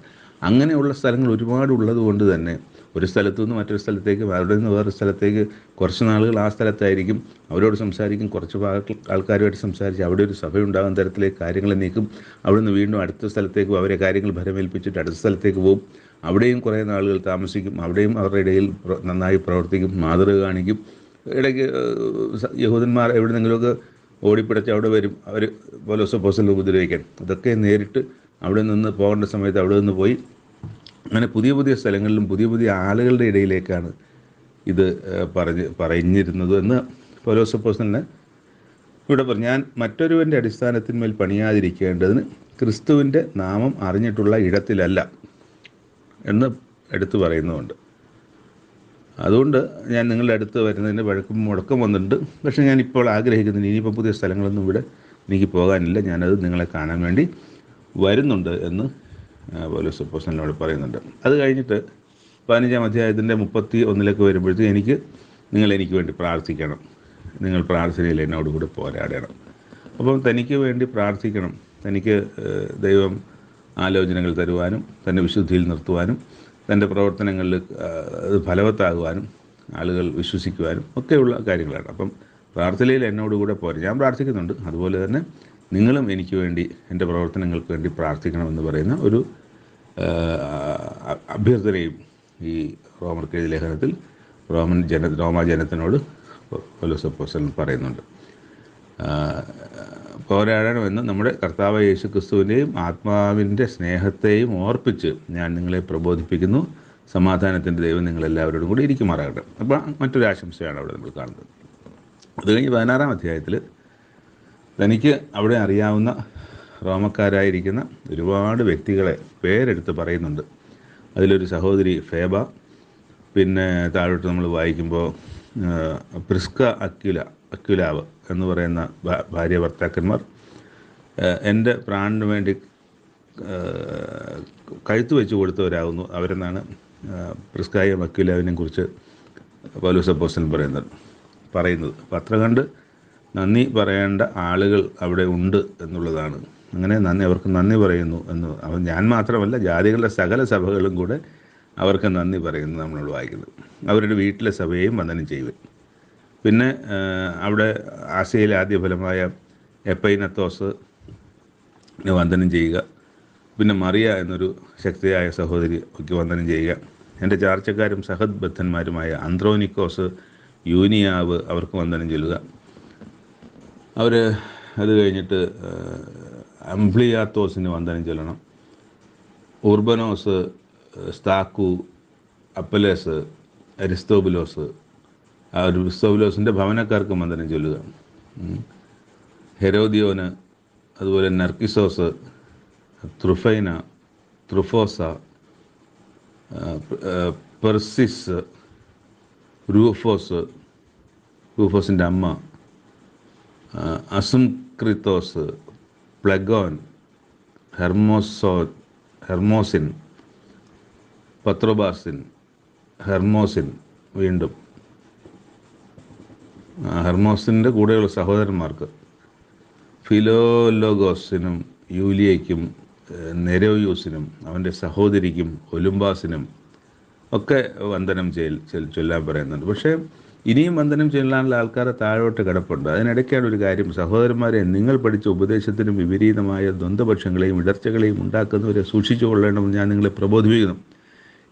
അങ്ങനെയുള്ള സ്ഥലങ്ങൾ ഒരുപാട് ഉള്ളത് കൊണ്ട് തന്നെ ഒരു സ്ഥലത്തു നിന്ന് മറ്റൊരു സ്ഥലത്തേക്ക്, അവിടെ നിന്ന് വേറൊരു സ്ഥലത്തേക്ക്, കുറച്ച് നാളുകൾ ആ സ്ഥലത്തായിരിക്കും, അവരോട് സംസാരിക്കും, കുറച്ച് ആൾക്കാരുമായിട്ട് സംസാരിച്ച് അവിടെ ഒരു സഭയുണ്ടാകുന്ന തരത്തിലേക്ക് കാര്യങ്ങൾ നീക്കും. അവിടെ നിന്ന് വീണ്ടും അടുത്ത സ്ഥലത്തേക്ക് അവരെ കാര്യങ്ങൾ ഭരമേൽപ്പിച്ചിട്ട് അടുത്ത സ്ഥലത്തേക്ക് പോകും, അവിടെയും കുറേ നാളുകൾ താമസിക്കും, അവിടെയും അവരുടെ ഇടയിൽ നന്നായി പ്രവർത്തിക്കും, മാതൃക കാണിക്കും. ഇടയ്ക്ക് യഹൂദന്മാർ എവിടെന്നെങ്കിലുമൊക്കെ ഓടിപ്പിടച്ച് അവിടെ വരും, അവർ പൗലോസ് അപ്പോസ്തലനെ ഉപദ്രവിക്കാൻ. അതൊക്കെ നേരിട്ട് അവിടെ നിന്ന് പോകേണ്ട സമയത്ത് അവിടെ നിന്ന് പോയി. അങ്ങനെ പുതിയ പുതിയ സ്ഥലങ്ങളിലും പുതിയ പുതിയ ആളുകളുടെ ഇടയിലേക്കാണ് ഇത് പറഞ്ഞിരുന്നത് എന്ന് പൗലോസ് അപ്പോസ്തലൻ ഇവിടെ പറഞ്ഞു. ഞാൻ മറ്റൊരുവൻ്റെ അടിസ്ഥാനത്തിന്മേൽ പണിയാതിരിക്കേണ്ടതിന് ക്രിസ്തുവിൻ്റെ നാമം അറിഞ്ഞിട്ടുള്ള ഇടത്തിലല്ല എന്ന് എടുത്തു പറയുന്നുമുണ്ട്. അതുകൊണ്ട് ഞാൻ നിങ്ങളുടെ അടുത്ത് വരുന്നതിന് മുടക്കം വന്നിട്ടുണ്ട്. പക്ഷേ ഞാനിപ്പോൾ ആഗ്രഹിക്കുന്നില്ല, ഇനിയിപ്പോൾ പുതിയ സ്ഥലങ്ങളൊന്നും ഇവിടെ എനിക്ക് പോകാനില്ല, ഞാനത് നിങ്ങളെ കാണാൻ വേണ്ടി വരുന്നുണ്ട് എന്ന് പൗലോസ് അപ്പോസ്തലനോട് പറയുന്നുണ്ട്. അത് കഴിഞ്ഞിട്ട് 15-ാം അധ്യായത്തിൻ്റെ 31 വരുമ്പോഴത്തേക്ക് എനിക്ക് വേണ്ടി പ്രാർത്ഥിക്കണം, നിങ്ങൾ പ്രാർത്ഥനയിൽ എന്നോട് കൂടെ പോരാടണം. അപ്പം തനിക്ക് വേണ്ടി പ്രാർത്ഥിക്കണം, തനിക്ക് ദൈവം ആലോചനകൾ തരുവാനും തന്നെ വിശുദ്ധിയിൽ നിർത്തുവാനും തൻ്റെ പ്രവർത്തനങ്ങളിൽ അത് ഫലവത്താകുവാനും ആളുകൾ വിശ്വസിക്കുവാനും ഒക്കെയുള്ള കാര്യങ്ങളാണ്. അപ്പം പ്രാർത്ഥനയിൽ എന്നോടുകൂടെ പോരാ, ഞാൻ പ്രാർത്ഥിക്കുന്നുണ്ട്, അതുപോലെ തന്നെ നിങ്ങളും എനിക്ക് വേണ്ടി എൻ്റെ പ്രവർത്തനങ്ങൾക്ക് വേണ്ടി പ്രാർത്ഥിക്കണമെന്ന് പറയുന്ന ഒരു അഭ്യർത്ഥനയും ഈ റോമർക്കെഴുതിയ ലേഖനത്തിൽ റോമാ ജനത്തിനോട് പൗലോസ് അപ്പോസ്തലൻ പറയുന്നുണ്ട്. പോരാടണമെന്ന് നമ്മുടെ കർത്താവായ യേശു ക്രിസ്തുവിൻ്റെയും ആത്മാവിൻ്റെ സ്നേഹത്തെയും ഓർപ്പിച്ച് ഞാൻ നിങ്ങളെ പ്രബോധിപ്പിക്കുന്നു. സമാധാനത്തിൻ്റെ ദൈവം നിങ്ങളെല്ലാവരോടും കൂടി ഇരിക്കുമാറാകട്ടെ. അപ്പോൾ മറ്റൊരു ആശംസയാണ് അവിടെ നമ്മൾ കാണുന്നത്. അത് കഴിഞ്ഞ് 16-ാം അധ്യായത്തിൽ തനിക്ക് അവിടെ അറിയാവുന്ന റോമക്കാരായിരിക്കുന്ന ഒരുപാട് വ്യക്തികളെ പേരെടുത്ത് പറയുന്നുണ്ട്. അതിലൊരു സഹോദരി ഫേബ, പിന്നെ താഴോട്ട് നമ്മൾ വായിക്കുമ്പോൾ പ്രിസ്ക അക്വിലാവ് എന്ന് പറയുന്ന ഭാര്യ ഭർത്താക്കന്മാർ, എൻ്റെ പ്രാണിന് വേണ്ടി കഴുത്ത് വെച്ച് കൊടുത്തവരാകുന്നു അവരെന്നാണ് പ്രിസ്കായും അക്വിലാവിനെ കുറിച്ച് പൗലോസ് അപ്പോസ്തലൻ പറയുന്നത്. അപ്പം അത്ര കണ്ട് നന്ദി പറയേണ്ട ആളുകൾ അവിടെ ഉണ്ട് എന്നുള്ളതാണ്. അങ്ങനെ അവർക്ക് നന്ദി പറയുന്നു എന്ന് ഞാൻ മാത്രമല്ല, ജാതികളുടെ സകല സഭകളും കൂടെ അവർക്ക് നന്ദി പറയുന്നു നമ്മളോട് വായിക്കുന്നത്. അവരുടെ വീട്ടിലെ സഭയെയും വന്ദനം ചെയ്യുക. പിന്നെ അവിടെ ആസിയയിലെ ആദ്യ ഫലമായ എപ്പൈനത്തോസ് വന്ദനം ചെയ്യുക. പിന്നെ മറിയ എന്നൊരു ശക്തിയായ സഹോദരി ഒക്കെ വന്ദനം ചെയ്യുക. എൻ്റെ ചാർച്ചക്കാരും സഹദ് ബദ്ധന്മാരുമായ അന്ത്രോനിക്കോസ്, യൂനിയാവ് അവർക്ക് വന്ദനം ചൊല്ലുക. അത് കഴിഞ്ഞിട്ട് അംബ്ലിയാത്തോസിന് വന്ദനം ചൊല്ലണം. ഉർബനോസ്, സ്താക്കു, അപ്പലേസ്, അരിസ്തോബുലോസ്, അരിസ്തോബുലോസിൻ്റെ ഭവനക്കാർക്ക് വന്ദനം ചൊല്ലുക. ഹെരോദിയോന്, അതുപോലെ നർക്കിസോസ്, ത്രുഫൈന, ത്രുഫോസ, പെർസിസ്, റൂഫോസിൻ്റെ അമ്മ, അസുംക്രിത്തോസ്, പ്ലഗോൻ, ഹെർമോസിൻ, പത്രോബാസിൻ, ഹെർമോസിൻ, വീണ്ടും ഹെർമോസിൻ്റെ കൂടെയുള്ള സഹോദരന്മാർക്ക്, ഫിലോലോഗോസിനും യൂലിയയ്ക്കും നെരോയൂസിനും അവൻ്റെ സഹോദരിക്കും ഒലുംബാസിനും ഒക്കെ വന്ദനം ചൊല്ലാൻ പറയുന്നുണ്ട്. പക്ഷേ ഇനിയും വന്ദനം ചൊല്ലാനുള്ള ആൾക്കാരെ താഴോട്ട് കിടപ്പുണ്ട്. അതിനിടയ്ക്കാണ് ഒരു കാര്യം, സഹോദരന്മാരെ, നിങ്ങൾ പഠിച്ച ഉപദേശത്തിനും വിപരീതമായ ദ്വന്ദ്വപക്ഷങ്ങളെയും ഇടർച്ചകളെയും ഉണ്ടാക്കുന്നവരെ സൂക്ഷിച്ചു കൊള്ളണമെന്ന് ഞാൻ നിങ്ങളെ പ്രബോധിപ്പിക്കുന്നു.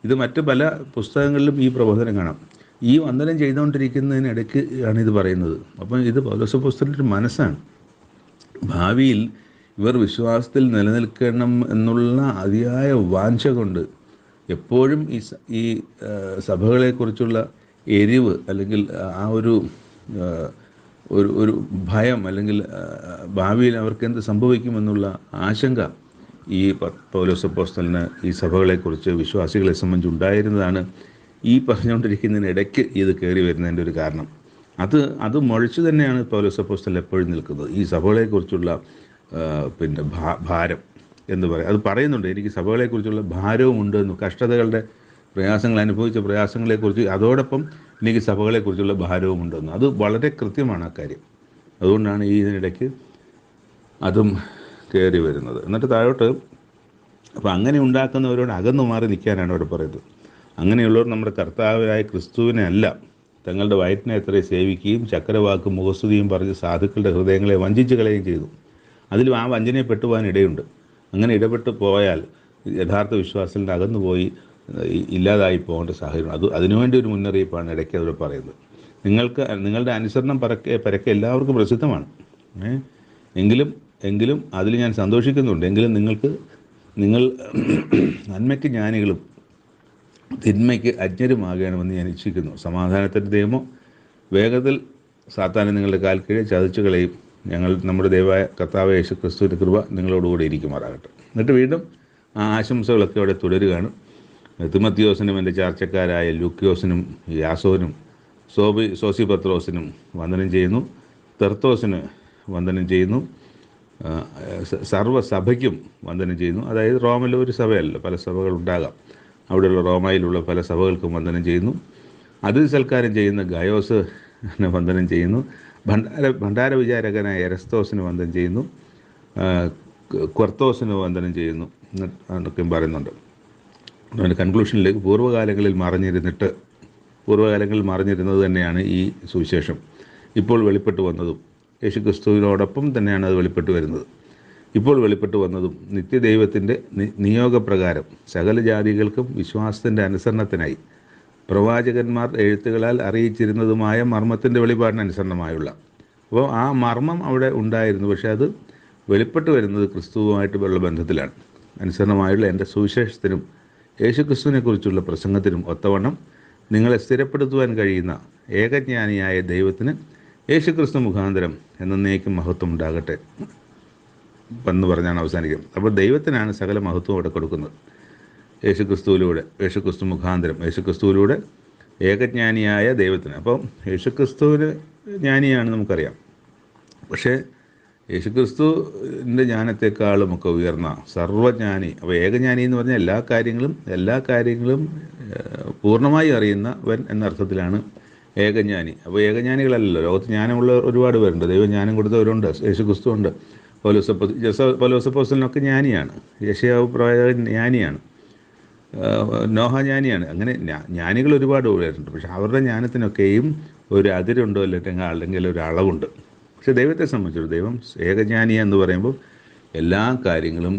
ഇത് മറ്റ് പല പുസ്തകങ്ങളിലും ഈ പ്രബോധനം കാണാം. ഈ വന്ദനം ചെയ്തുകൊണ്ടിരിക്കുന്നതിനിടയ്ക്ക് ആണ് ഇത് പറയുന്നത്. അപ്പം ഇത് പൗലോസ് അപ്പോസ്തലൻ്റെ മനസ്സാണ്. ഭാവിയിൽ ഇവർ വിശ്വാസത്തിൽ നിലനിൽക്കണം എന്നുള്ള അതിയായ വാഞ്ച കൊണ്ട് എപ്പോഴും ഈ സഭകളെക്കുറിച്ചുള്ള എരിവ് അല്ലെങ്കിൽ ആ ഒരു ഭയം അല്ലെങ്കിൽ ഭാവിയിൽ അവർക്ക് എന്ത് സംഭവിക്കുമെന്നുള്ള ആശങ്ക ഈ പൗലോസ് അപ്പോസ്തലന് ഈ സഭകളെക്കുറിച്ച് വിശ്വാസികളെ സംബന്ധിച്ചുണ്ടായിരുന്നതാണ് ഈ പറഞ്ഞുകൊണ്ടിരിക്കുന്നതിനിടയ്ക്ക് ഇത് കയറി വരുന്നതിൻ്റെ ഒരു കാരണം. അത് മുഴച്ചു തന്നെയാണ് പൗലോസ് അപ്പോസ്തലൻ എപ്പോഴും നിൽക്കുന്നത്. ഈ സഭകളെക്കുറിച്ചുള്ള പിന്നെ ഭാരം എന്ന് പറയും, അത് പറയുന്നുണ്ട്. എനിക്ക് സഭകളെക്കുറിച്ചുള്ള ഭാരവും ഉണ്ട് എന്നും, കഷ്ടതകളുടെ പ്രയാസങ്ങൾ അനുഭവിച്ച പ്രയാസങ്ങളെക്കുറിച്ച്, അതോടൊപ്പം എനിക്ക് സഭകളെക്കുറിച്ചുള്ള ഭാരവും ഉണ്ടെന്നും. അത് വളരെ കൃത്യമാണ് ആ കാര്യം. അതുകൊണ്ടാണ് ഈ ഇതിനിടയ്ക്ക് അതും കയറി വരുന്നത്. എന്നിട്ട് താഴോട്ട് അപ്പോൾ അങ്ങനെ ഉണ്ടാക്കുന്നവരോട് അകന്നു മാറി നിൽക്കാനാണ് അവിടെ പറയുന്നത്. അങ്ങനെയുള്ളവർ നമ്മുടെ കർത്താവായ ക്രിസ്തുവിനെ അല്ല, തങ്ങളുടെ വയറ്റിനെ എത്രയും സേവിക്കുകയും ചക്കരവാക്കും മുഖസ്തുതിയും പറഞ്ഞ് സാധുക്കളുടെ ഹൃദയങ്ങളെ വഞ്ചിച്ച് കളയുകയും ചെയ്തു. അതിലും ആ വഞ്ചനയെ പെട്ടുപോകാൻ ഇടയുണ്ട്. അങ്ങനെ ഇടപെട്ട് പോയാൽ യഥാർത്ഥ വിശ്വാസത്തിൽ അകന്നുപോയി ഇല്ലാതായി പോകേണ്ട സാഹചര്യം. അതിനുവേണ്ടി ഒരു മുന്നറിയിപ്പാണ് ഇടയ്ക്ക് അവർ പറയുന്നത്. നിങ്ങളുടെ അനുസരണം പരക്കെ എല്ലാവർക്കും പ്രസിദ്ധമാണ്. എങ്കിലും അതിൽ ഞാൻ സന്തോഷിക്കുന്നുണ്ട്. എങ്കിലും നിങ്ങൾക്ക് നിങ്ങൾ നന്മയ്ക്ക് ജ്ഞാനികളും തിന്മയ്ക്ക് അജ്ഞരുമാകണമെന്ന് ഞാൻ ഇച്ഛിക്കുന്നു. സമാധാനത്തിൻ്റെ ദൈവമോ വേഗത്തിൽ സാത്താനെ നിങ്ങളുടെ കാൽ കീഴെ ചതച്ചു കളയും. നമ്മുടെ ദൈവമായ കർത്താവായ യേശു ക്രിസ്തുവിൻ്റെ കൃപ നിങ്ങളോടുകൂടി ഇരിക്കുമാറാകട്ടെ. എന്നിട്ട് വീണ്ടും ആ ആശംസകളൊക്കെ അവിടെ തുടരുകയാണ്. തിമത്തിയോസിനും എൻ്റെ ചാർച്ചക്കാരായ ലൂക്കിയോസിനും യാസോനും സോസിപത്രോസിനും വന്ദനം ചെയ്യുന്നു. തെർത്തോസിന് വന്ദനം ചെയ്യുന്നു. സർവ്വസഭയ്ക്കും വന്ദനം ചെയ്യുന്നു. അതായത് റോമിലെ ഒരു സഭയല്ല, പല സഭകളുണ്ടാകാം. അവിടെയുള്ള റോമയിലുള്ള പല സഭകൾക്കും വന്ദനം ചെയ്യുന്നു. അതിഥി സൽക്കാരം ചെയ്യുന്ന ഗയോസ് വന്ദനം ചെയ്യുന്നു. ഭണ്ഡാര വിചാരകനായ എരസ്തോസിന് വന്ദനം ചെയ്യുന്നു. ക്വർത്തോസിന് വന്ദനം ചെയ്യുന്നു എന്നൊക്കെയും പറയുന്നുണ്ട്. അതിൻ്റെ കൺക്ലൂഷനിലേക്ക് പൂർവ്വകാലങ്ങളിൽ മറഞ്ഞിരുന്നത് തന്നെയാണ് ഈ സുവിശേഷം. ഇപ്പോൾ വെളിപ്പെട്ട് വന്നതും യേശുക്രിസ്തുവിനോടൊപ്പം തന്നെയാണ് അത് വെളിപ്പെട്ട് വരുന്നത്. ഇപ്പോൾ വെളിപ്പെട്ട് വന്നതും നിത്യദൈവത്തിൻ്റെ നിയോഗപ്രകാരം സകല ജാതികൾക്കും വിശ്വാസത്തിൻ്റെ അനുസരണത്തിനായി പ്രവാചകന്മാർ എഴുത്തുകളാൽ അറിയിച്ചിരുന്നതുമായ മർമ്മത്തിൻ്റെ വെളിപാടിന് അനുസരണമായുള്ള. അപ്പോൾ ആ മർമ്മം അവിടെ ഉണ്ടായിരുന്നു, പക്ഷേ അത് വെളിപ്പെട്ട് വരുന്നത് ക്രിസ്തുവുമായിട്ടുള്ള ബന്ധത്തിലാണ്. അനുസരണമായുള്ള എൻ്റെ സുവിശേഷത്തിനും യേശുക്രിസ്തുവിനെക്കുറിച്ചുള്ള പ്രസംഗത്തിനും ഒത്തവണ്ണം നിങ്ങളെ സ്ഥിരപ്പെടുത്തുവാൻ കഴിയുന്ന ഏകജ്ഞാനിയായ ദൈവത്തിന് യേശുക്രിസ്തു മുഖാന്തരം എന്നേക്കും മഹത്വം ഉണ്ടാകട്ടെ എന്ന് പറഞ്ഞാണ് അവസാനിക്കുന്നത്. അപ്പോൾ ദൈവത്തിനാണ് സകല മഹത്വം അവിടെ കൊടുക്കുന്നത്. യേശുക്രിസ്തു മുഖാന്തരം യേശുക്രിസ്തുവിലൂടെ ഏകജ്ഞാനിയായ ദൈവത്തിന്. അപ്പം യേശുക്രിസ്തുവിന് ജ്ഞാനിയാണ് നമുക്കറിയാം. പക്ഷേ യേശുക്രിസ്തുവിൻ്റെ ജ്ഞാനത്തെക്കാളും ഒക്കെ ഉയർന്ന സർവ്വജ്ഞാനി. അപ്പോൾ ഏകജ്ഞാനി എന്ന് പറഞ്ഞാൽ എല്ലാ കാര്യങ്ങളും പൂർണ്ണമായി അറിയുന്നവൻ എന്നർത്ഥത്തിലാണ് ഏകജ്ഞാനി. അപ്പോൾ ഏകജ്ഞാനികളല്ലല്ലോ, ലോകത്ത് ജ്ഞാനമുള്ള ഒരുപാട് പേരുണ്ട്. ദൈവജ്ഞാനം കൊടുത്തവരുണ്ട്. യേശുക്രിസ്തു ഉണ്ട്. പൗലോസപ്പോസ്തലനൊക്കെ ജ്ഞാനിയാണ്. യെശയ്യാവ് പ്രവാചകൻ ജ്ഞാനിയാണ്. നോഹ ജ്ഞാനിയാണ്. അങ്ങനെ ജ്ഞാനികൾ ഒരുപാട് പേരുണ്ട്. പക്ഷെ അവരുടെ ജ്ഞാനത്തിനൊക്കെയും ഒരു അതിരുണ്ടോ അല്ലെങ്കിൽ ഒരു അളവുണ്ട്. പക്ഷെ ദൈവത്തെ സംബന്ധിച്ചിടത്തോളം ദൈവം ഏകജ്ഞാനി എന്ന് പറയുമ്പോൾ എല്ലാ കാര്യങ്ങളും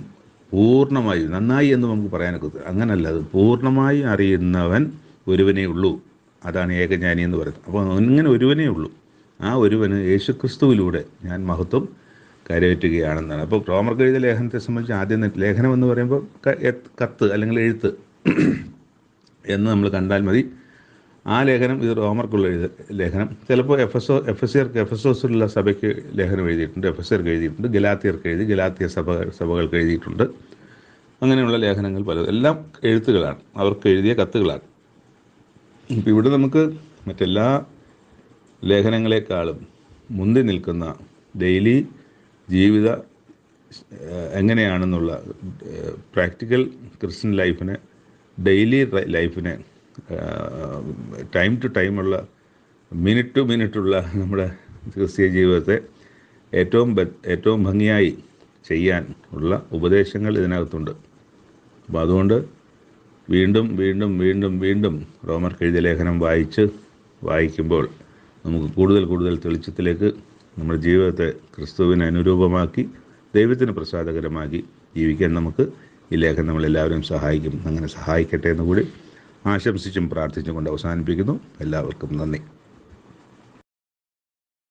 പൂർണ്ണമായും നന്നായി എന്ന് നമുക്ക് പറയാനൊക്കെ അങ്ങനല്ല. അത് പൂർണ്ണമായി അറിയുന്നവൻ ഒരുവനേ ഉള്ളൂ. അതാണ് ഏകജ്ഞാനി എന്ന് പറയുന്നത്. അപ്പോൾ ഇങ്ങനെ ഒരുവനേ ഉള്ളൂ. ആ ഒരുവന് യേശുക്രിസ്തുവിലൂടെ ഞാൻ മഹത്വം കരയറ്റുകയാണെന്നാണ്. അപ്പോൾ റോമർക്ക് എഴുതിയ ലേഖനത്തെ സംബന്ധിച്ച് ആദ്യം ലേഖനം എന്ന് പറയുമ്പോൾ കത്ത് അല്ലെങ്കിൽ എഴുത്ത് എന്ന് നമ്മൾ കണ്ടാൽ മതി. ആ ലേഖനം ഇത് റോമർക്കുള്ള ലേഖനം. ചിലപ്പോൾ എഫെസോസിലുള്ള സഭയ്ക്ക് ലേഖനം എഴുതിയിട്ടുണ്ട്, എഫെസർക്ക് എഴുതിയിട്ടുണ്ട്, ഗലാത്തിയ സഭകൾക്ക് എഴുതിയിട്ടുണ്ട്. അങ്ങനെയുള്ള ലേഖനങ്ങൾ എല്ലാം എഴുത്തുകളാണ്, അവർക്ക് എഴുതിയ കത്തുകളാണ്. ഇപ്പം ഇവിടെ നമുക്ക് മറ്റെല്ലാ ലേഖനങ്ങളെക്കാളും മുന്തി നിൽക്കുന്ന ഡെയിലി ജീവിത എങ്ങനെയാണെന്നുള്ള പ്രാക്ടിക്കൽ ക്രിസ്ത്യൻ ലൈഫിനെ, ഡെയിലി ലൈഫിനെ, ടൈം ടു ടൈമുള്ള മിനിറ്റ് ടു മിനിറ്റുള്ള നമ്മുടെ ക്രിസ്തീയ ജീവിതത്തെ ഏറ്റവും ഭംഗിയായി ചെയ്യാൻ ഉള്ള ഉപദേശങ്ങൾ ഇതിനകത്തുണ്ട്. അപ്പോൾ അതുകൊണ്ട് വീണ്ടും വീണ്ടും വീണ്ടും വീണ്ടും റോമർക്ക് എഴുതിയ ലേഖനം വായിക്കുമ്പോൾ നമുക്ക് കൂടുതൽ തെളിച്ചത്തിലേക്ക് നമ്മുടെ ജീവിതത്തെ ക്രിസ്തുവിന് അനുരൂപമാക്കി ദൈവത്തിന് പ്രസാദകരമാക്കി ജീവിക്കാൻ നമുക്ക് ഈ ലേഖനം നമ്മളെല്ലാവരും സഹായിക്കും. അങ്ങനെ സഹായിക്കട്ടെ എന്ന് കൂടി ആശംസിച്ചും പ്രാർത്ഥിച്ചും കൊണ്ട് അവസാനിപ്പിക്കുന്നു. എല്ലാവർക്കും നന്ദി.